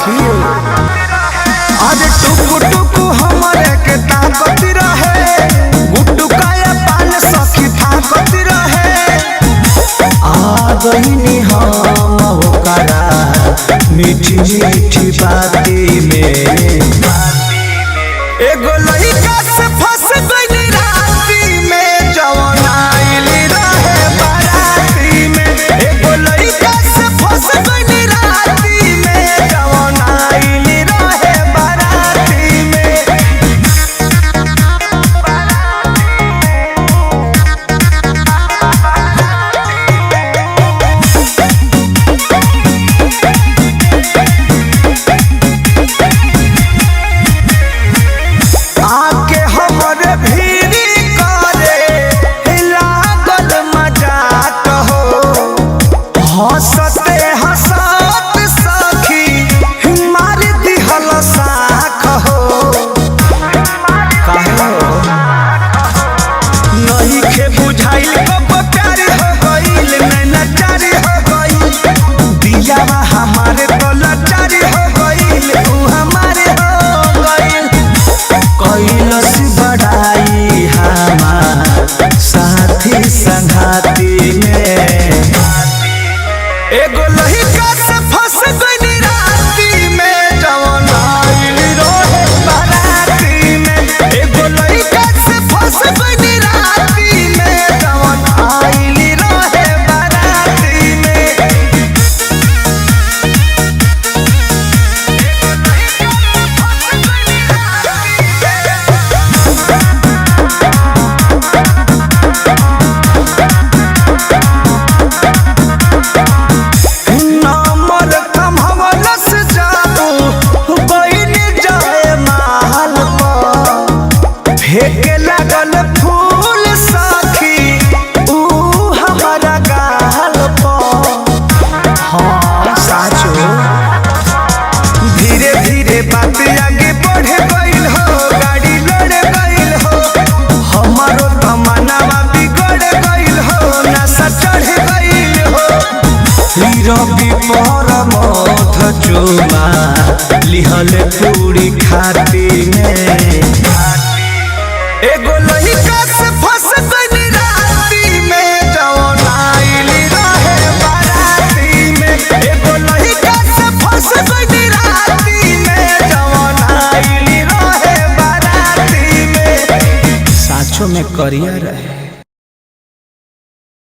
अरे टुकु टुकु हमरे के ताकत रहे, गुड्डू काया पान सखी ताकत रहे। आ गईनी हम ओकरा मीठी मीठी बाती में, एगो लइका से फंस गईनी राती में, जवन आइल रहे बाराती में। एगो लइका से फंस गईनी राती में, जवन आइल रहे बाराती में। आके हमरे भीरी करे लागल मजाक हो, हंसते हंसत सखी मार दिहल साख हो। काहे नहीं के बुझाइल कब प्यार हो गइल, नैना चारी हो गइल, दियावा हमारे तो लाचारी हो गइल, ऊ हमारे हो गइल। कैलस बढ़ाई हमार साथी संघाती में, एगो लइका से फंस गईनी राती में, जवन आइल रहे बाराती में। एगो लइका से फंस गईनी राती में, जवन आइल रहे बाराती में। नंबर कमहवलस जाऊ गईनी जाए महल पर, फेंके लागल फूल सखी ऊ हमारा गाल पर। हाँ साचो धीरे धीरे बात आगे बढ़ गइल हो, गाड़ी लड़ गइल हो, हमारो तमन्नावा बिगड़ गइल हो, नशा चढ़ गइल हो। रवि पर मध चुमा लिहल पूरी खाती में, एगो लइका से फंस गईनी राती में, जवन आइल रहे बाराती में। एगो लइका से फंस गईनी राती में, जवन आइल रहे बाराती में। साचो में करिया रहे।